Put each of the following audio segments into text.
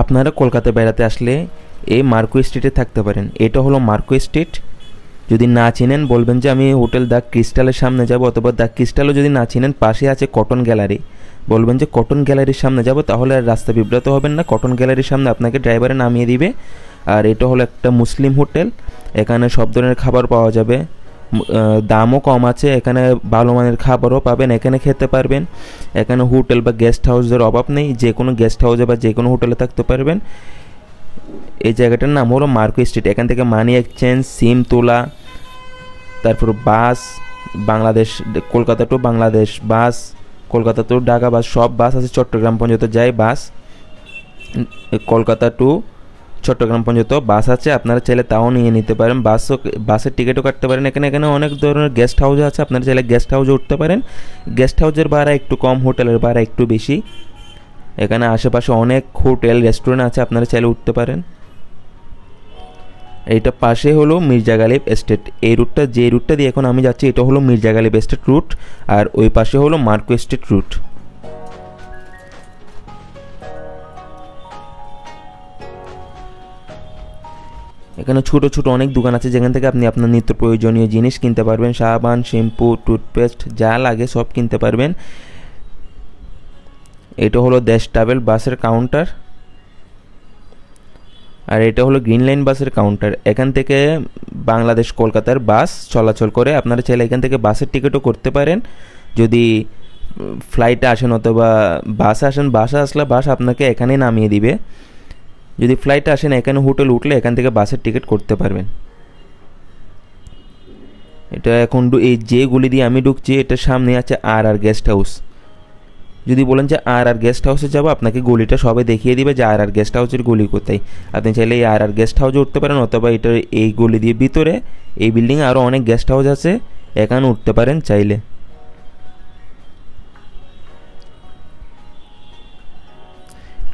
আপনারা কলকাতা বেড়াতে আসলে এই মার্কো স্ট্রিটে থাকতে পারেন। এটা হলো মার্কো স্ট্রিট। যদি না চিনেন বলবেন যে আমি হোটেল দ্য ক্রিস্টালের সামনে যাব, অথবা দ্য ক্রিস্টালও যদি না চিনেন পাশে আছে কটন গ্যালারি, বলবেন যে কটন গ্যালারির সামনে যাব, তাহলে আর রাস্তা বিব্রত হবেন না। কটন গ্যালারির সামনে আপনাকে ড্রাইভারে নামিয়ে দিবে। আর এটা হলো একটা মুসলিম হোটেল, এখানে সব ধরনের খাবার পাওয়া যাবে, দামও কম আছে, এখানে ভালো মানের খাবারও পাবেন, এখানে খেতে পারবেন। এখানে হোটেল বা গেস্ট হাউসের অভাব নেই, যে কোনো গেস্ট হাউসে বা যে কোনো হোটেলে থাকতে পারবেন। এই জায়গাটার নাম হলো মার্কো স্ট্রিট। এখান থেকে মানি এক্সচেঞ্জ, সিম তোলা, তারপর বাস, বাংলাদেশ কলকাতা টু বাংলাদেশ বাস, কলকাতা টু ঢাকা বাস, সব বাস আছে। চট্টগ্রাম পর্যন্ত যায় বাস, কলকাতা টু চট্টগ্রাম পর্যন্ত বাস আছে, আপনারা চাইলে তাও নিয়ে নিতে পারেন। বাসের টিকিটও কাটতে পারেন। এখানে অনেক ধরনের গেস্ট হাউস আছে, আপনারা চাইলে গেস্ট হাউসে উঠতে পারেন। গেস্ট হাউসের ভাড়া একটু কম, হোটেলের ভাড়া একটু বেশি। এখানে আশেপাশে অনেক হোটেল রেস্টুরেন্ট আছে, আপনারা চাইলে উঠতে পারেন। এইটা পাশে হলো মির্জা গালিব এস্টেট। এই রুটটা, যে রুটটা দিয়ে এখন আমি যাচ্ছি, এটা হলো মির্জা গালিব এস্টেট রুট, আর ওই পাশে হলো মার্কো এস্টেট রুট। এখানে ছোটো ছোটো অনেক দোকান আছে, যেখান থেকে আপনি আপনার নিত্য প্রয়োজনীয় জিনিস কিনতে পারবেন। সাবান, শ্যাম্পু, টুথপেস্ট যা লাগে সব কিনতে পারবেন। এটা হলো দেশ ট্রাভেল বাসের কাউন্টার, আর এটা হলো গ্রিন লাইন বাসের কাউন্টার। এখান থেকে বাংলাদেশ কলকাতার বাস চলাচল করে, আপনারা চাইলে এখান থেকে বাসের টিকিটও করতে পারেন। যদি ফ্লাইটে আসেন অথবা বাসে আসেন, বাসে আসলে বাস আপনাকে এখানেই নামিয়ে দিবে। যদি ফ্লাইটে আসেন, এখানে হোটেল উঠলে এখান থেকে বাসের টিকিট করতে পারবেন। এটা এখন এই যে গুলি দিয়ে আমি ঢুকছি, এটার সামনে আছে আর আর গেস্ট হাউস। যদি বলেন যে আর আর গেস্ট হাউসে যাবো, আপনাকে গলিটা সবাই দেখিয়ে দিবে যে আর আর গেস্ট হাউসের গলি কোথায়। আপনি চাইলে এই আর আর গেস্ট হাউসে উঠতে পারেন, অথবা এটা এই গলি দিয়ে ভিতরে এই বিল্ডিংয়ে আরও অনেক গেস্ট হাউস আছে, এখানে উঠতে পারেন চাইলে।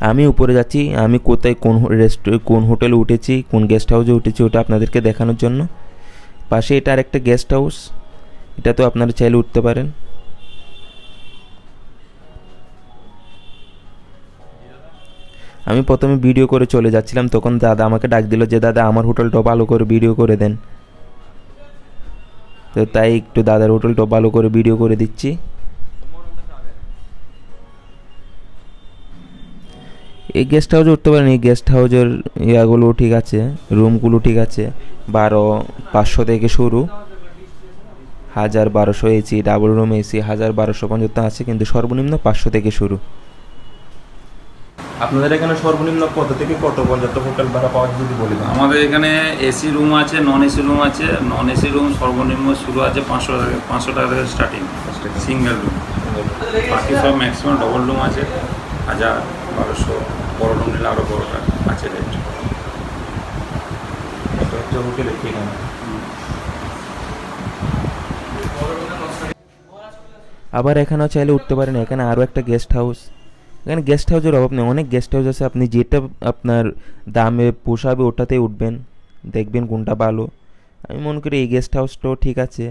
আমি উপরে যাচ্ছি, আমি কোথায় কোন হোটেলে উঠেছি, কোন গেস্ট হাউসে উঠেছি, ওটা আপনাদেরকে দেখানোর জন্য। পাশে এটা আর একটা গেস্ট হাউস, এটাতেও আপনারা চাইলে উঠতে পারেন। আমি প্রথমে ভিডিও করে চলে যাচ্ছিলাম, তখন দাদা আমাকে ডাক দিল যে দাদা আমার হোটেলটা ভালো করে ভিডিও করে দেন। তো তাই একটু দাদার হোটেলটা ভালো করে ভিডিও করে দিচ্ছি। এই গেস্ট হাউসে উঠতে পারেন। এই গেস্ট হাউসের ইয়াগুলো ঠিক আছে, রুমগুলো ঠিক আছে। 12,500 থেকে শুরু, 1,000-1,200 এসি, ডাবল রুম এসি 1,000-1,200 পর্যন্ত আছে, কিন্তু সর্বনিম্ন 500 থেকে শুরু। আপনাদের এখানে সর্বনিম্ন কত থেকে কত পর্যন্ত হোটেল ভাড়া পাওয়া যায় যদি বলি? আমাদের এখানে এসি রুম আছে, নন এসি রুম আছে। নন এসি রুম সর্বনিম্ন শুরু আছে 500 টাকা থেকে স্টার্টিং, সিঙ্গেল রুম। বাকি সব ম্যাক্সিমাম ডবল রুম আছে, 1,000-1,200। বড় রুম নিলে আরও বড়টা আছে রেট। হোটেলের ঠিকানা। আবার এখানেও চাইলে উঠতে পারেন। এখানে আরও একটা গেস্ট হাউস, এখানে গেস্ট হাউসের অভাব নেই, অনেক গেস্ট হাউস আছে। আপনি যেটা আপনার দামে পোষাবে ওটাতেই উঠবেন, দেখবেন কোনটা ভালো। আমি মনে করি এই গেস্ট হাউসটাও ঠিক আছে।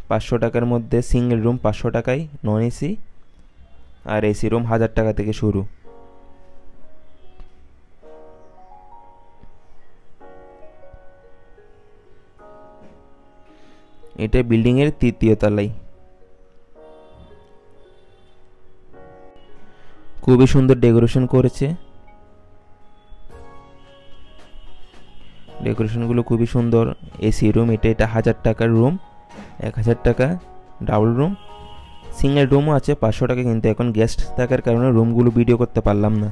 500 টাকার মধ্যে সিঙ্গেল রুম, 500 টাকায় নন এসি, আর এসি রুম 1,000 টাকা থেকে শুরু। এটা বিল্ডিংয়ের 3য় তলায়। খুবই সুন্দর ডেকোরেশন করেছে, ডেকোরেশনগুলো খুবই সুন্দর। এসি রুম, এটা 1,000 টাকার রুম, 1,000 টাকা ডাবল রুম। সিঙ্গেল রুমও আছে 500 টাকা, কিন্তু এখন গেস্ট থাকার কারণে রুমগুলো ভিডিও করতে পারলাম না।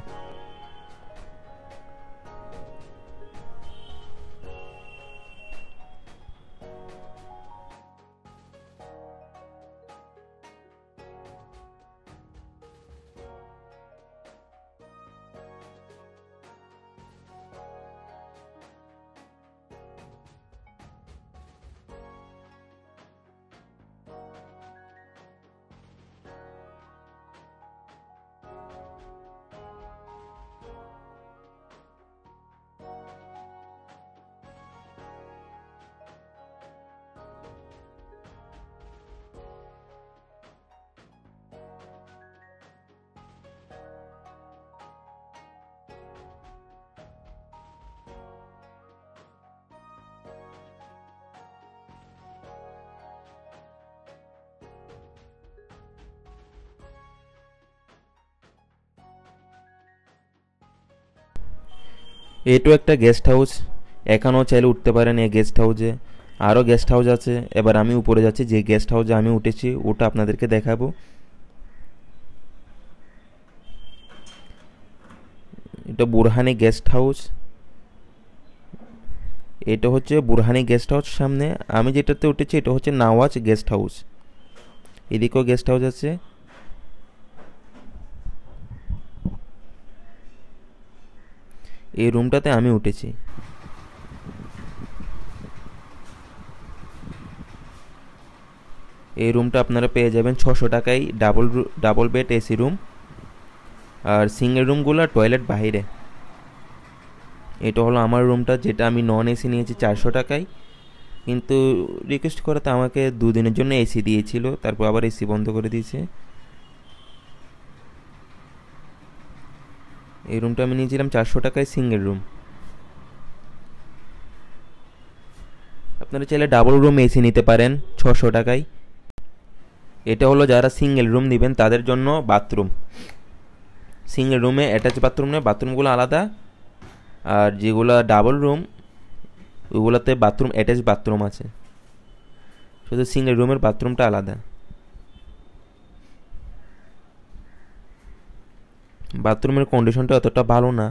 এটাও একটা গেস্ট হাউস, এখানেও চাইলে উঠতে পারেন এই গেস্ট হাউসে। আরও গেস্ট হাউস আছে। এবার আমি উপরে যাচ্ছি, যে গেস্ট হাউসে আমি উঠেছি ওটা আপনাদেরকে দেখাবো। এটা বুরহানি গেস্ট হাউস। এটা হচ্ছে বুরহানি গেস্ট হাউস। সামনে আমি যেটাতে উঠেছি এটা হচ্ছে নওয়াজ গেস্ট হাউস। এদিকেও গেস্ট হাউস আছে। এই রুমটাতে আমি উঠেছি। এই রুমটা আপনারা পেয়ে যাবেন 600 টাকায়, ডাবল বেড এসি রুম। আর সিঙ্গেল রুমগুলো টয়লেট বাইরে। এটা হলো আমার রুমটা, যেটা আমি নন এসি নিয়েছি 400 টাকায়। কিন্তু রিকোয়েস্ট করাতে আমাকে 2 দিনের জন্য এসি দিয়েছিল, তারপর আবার এসি বন্ধ করে দিয়েছে। এই রুমটা আমি নিয়েছিলাম 400 টাকায় সিঙ্গেল রুম। আপনারা চাইলে ডাবল রুম এসি নিতে পারেন 600 টাকায়। এটা হলো যারা সিঙ্গেল রুম নেবেন তাদের জন্য বাথরুম। সিঙ্গেল রুমে অ্যাটাচ বাথরুম নেই, বাথরুমগুলো আলাদা। আর যেগুলো ডাবল রুম ওগুলোতে বাথরুম অ্যাটাচ বাথরুম আছে, শুধু সিঙ্গেল রুমের বাথরুমটা আলাদা। বাথরুমের কন্ডিশনটা অতটা ভালো না।